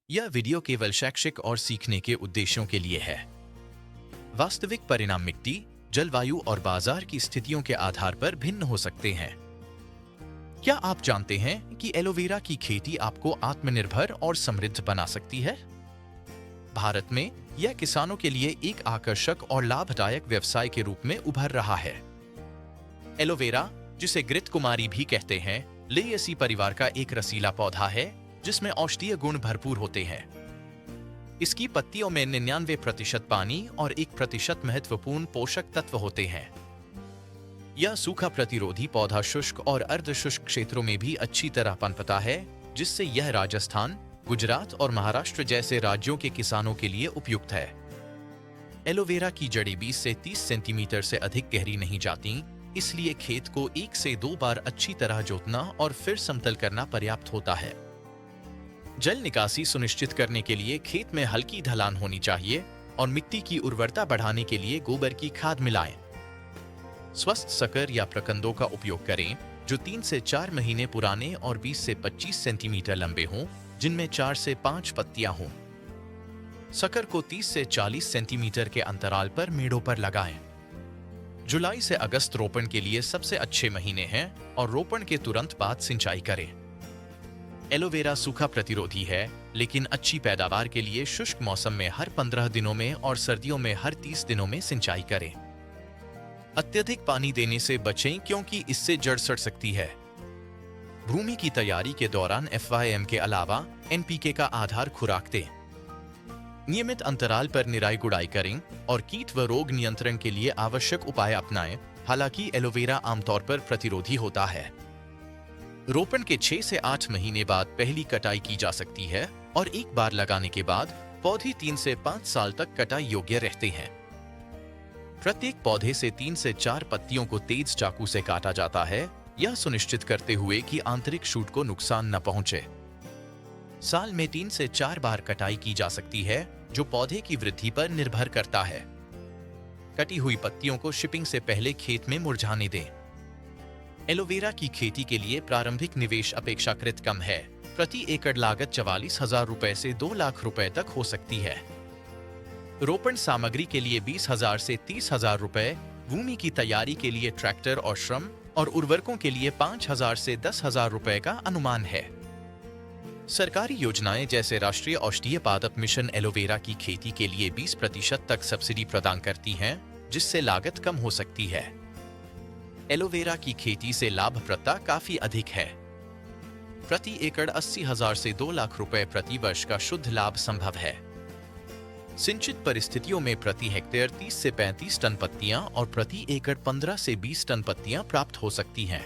यह वीडियो केवल शैक्षिक और सीखने के उद्देश्यों के लिए है। वास्तविक परिणाम मिट्टी, जलवायु और बाजार की स्थितियों के आधार पर भिन्न हो सकते हैं। क्या आप जानते हैं कि एलोवेरा की खेती आपको आत्मनिर्भर और समृद्ध बना सकती है? भारत में यह किसानों के लिए एक आकर्षक और लाभदायक व्यवसाय के रूप में उभर रहा है। एलोवेरा, जिसे घृत कुमारी भी कहते हैं, लेएसी परिवार का एक रसीला पौधा है जिसमें औषधीय गुण भरपूर होते हैं। इसकी पत्तियों में 99% पानी और 1% महत्वपूर्ण पोषक तत्व होते हैं। यह सूखा प्रतिरोधी पौधा शुष्क और अर्धशुष्क क्षेत्रों में भी अच्छी तरह पनपता है, जिससे यह राजस्थान, गुजरात और महाराष्ट्र जैसे राज्यों के किसानों के लिए उपयुक्त है। एलोवेरा की जड़ें 20 से 30 सेंटीमीटर से अधिक गहरी नहीं जाती, इसलिए खेत को 1 से 2 बार अच्छी तरह जोतना और फिर समतल करना पर्याप्त होता है। जल निकासी सुनिश्चित करने के लिए खेत में हल्की ढलान होनी चाहिए और मिट्टी की उर्वरता बढ़ाने के लिए गोबर की खाद मिलाएं। स्वस्थ सकर या प्रकंदों का उपयोग करें जो 3 से 4 महीने पुराने और 20 से 25 सेंटीमीटर लंबे हों, जिनमें 4 से 5 पत्तियां हों। सकर को 30 से 40 सेंटीमीटर के अंतराल पर मेड़ों पर लगाएं। जुलाई से अगस्त रोपण के लिए सबसे अच्छे महीने हैं और रोपण के तुरंत बाद सिंचाई करें। एलोवेरा सूखा प्रतिरोधी है, लेकिन अच्छी पैदावार के लिए शुष्क मौसम में हर 15 दिनों में और सर्दियों में हर 30 दिनों में सिंचाई करें। अत्यधिक पानी देने से बचें क्योंकि इससे जड़ सड़ सकती है। भूमि की तैयारी के दौरान FYM के अलावा NPK का आधार खुराक दें। नियमित अंतराल पर निराई गुड़ाई करें और कीट व रोग नियंत्रण के लिए आवश्यक उपाय अपनाएं। हालांकि एलोवेरा आमतौर पर प्रतिरोधी होता है। रोपण के 6 से 8 महीने बाद पहली कटाई की जा सकती है और एक बार लगाने के बाद पौधे 3 से 5 साल तक कटाई योग्य रहते हैं। प्रत्येक पौधे से 3 से 4 पत्तियों को तेज चाकू से काटा जाता है, यह सुनिश्चित करते हुए कि आंतरिक शूट को नुकसान न पहुंचे। साल में 3 से 4 बार कटाई की जा सकती है, जो पौधे की वृद्धि पर निर्भर करता है। कटी हुई पत्तियों को शिपिंग से पहले खेत में मुरझाने दें। एलोवेरा की खेती के लिए प्रारंभिक निवेश अपेक्षाकृत कम है। प्रति एकड़ लागत 44,000 रुपए से 2 लाख रुपए तक हो सकती है। रोपण सामग्री के लिए 20,000 से 30,000 रुपए, भूमि की तैयारी के लिए ट्रैक्टर और श्रम और उर्वरकों के लिए 5,000 से 10,000 रुपए का अनुमान है। सरकारी योजनाएं जैसे राष्ट्रीय औषधीय पादप मिशन एलोवेरा की खेती के लिए 20% तक सब्सिडी प्रदान करती हैं, जिससे लागत कम हो सकती है। एलोवेरा की खेती से लाभप्रदता काफी अधिक है। प्रति एकड़ 80,000 से 2 लाख रुपए प्रति वर्ष का शुद्ध लाभ संभव है। सिंचित परिस्थितियों में प्रति हेक्टेयर 30 से 35 टन पत्तियां और प्रति एकड़ 15 से 20 टन पत्तियां प्राप्त हो सकती हैं।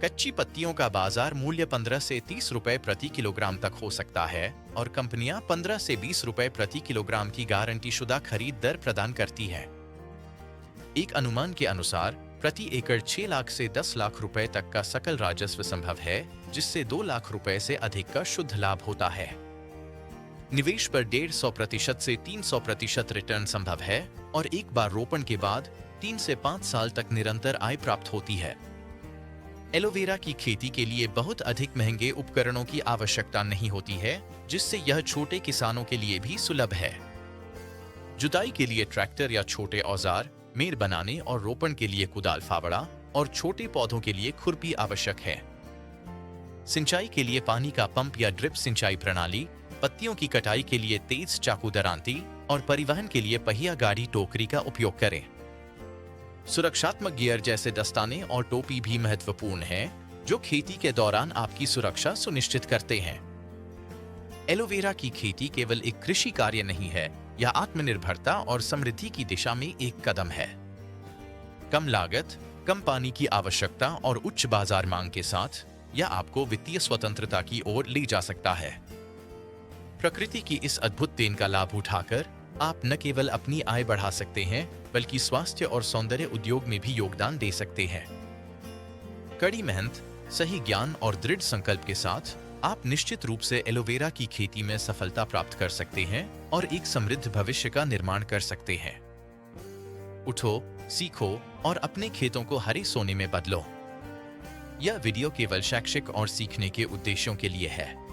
कच्ची पत्तियों का बाजार मूल्य 15 से 30 रुपए प्रति किलोग्राम तक हो सकता है और कंपनियां 15 से 20 रुपए प्रति किलोग्राम की गारंटी शुदा खरीद दर प्रदान करती है। एक अनुमान के अनुसार प्रति एकड़ 6 लाख से 10 लाख रुपए तक का सकल राजस्व संभव है, जिससे 2 लाख रुपए से अधिक का शुद्ध लाभ होता है। निवेश पर 150% से 300% रिटर्न संभव है और एक बार रोपण के बाद 3 से 5 साल तक निरंतर आय प्राप्त होती है। एलोवेरा की खेती के लिए बहुत अधिक महंगे उपकरणों की आवश्यकता नहीं होती है, जिससे यह छोटे किसानों के लिए भी सुलभ है। जुताई के लिए ट्रैक्टर या छोटे औजार, मेड़ बनाने और रोपण के लिए कुदाल फावड़ा और छोटे पौधों के लिए खुरपी आवश्यक है। सिंचाई के लिए पानी का पंप या ड्रिप सिंचाई प्रणाली, पत्तियों की कटाई के लिए तेज चाकू दरांती और परिवहन के लिए पहिया गाड़ी टोकरी का उपयोग करें। सुरक्षात्मक गियर जैसे दस्ताने और टोपी भी महत्वपूर्ण हैं, जो खेती के दौरान आपकी सुरक्षा सुनिश्चित करते हैं। एलोवेरा की खेती केवल एक कृषि कार्य नहीं है, यह आत्मनिर्भरता और समृद्धि की दिशा में एक कदम है। कम लागत, कम पानी की आवश्यकता और उच्च बाजार मांग के साथ यह आपको वित्तीय स्वतंत्रता की ओर ले जा सकता है। प्रकृति की इस अद्भुत देन का लाभ उठाकर आप न केवल अपनी आय बढ़ा सकते हैं, बल्कि स्वास्थ्य और सौंदर्य उद्योग में भी योगदान दे सकते हैं। कड़ी मेहनत, सही ज्ञान और दृढ़ संकल्प के साथ आप निश्चित रूप से एलोवेरा की खेती में सफलता प्राप्त कर सकते हैं और एक समृद्ध भविष्य का निर्माण कर सकते हैं। उठो, सीखो और अपने खेतों को हरे सोने में बदलो। यह वीडियो केवल शैक्षिक और सीखने के उद्देश्यों के लिए है।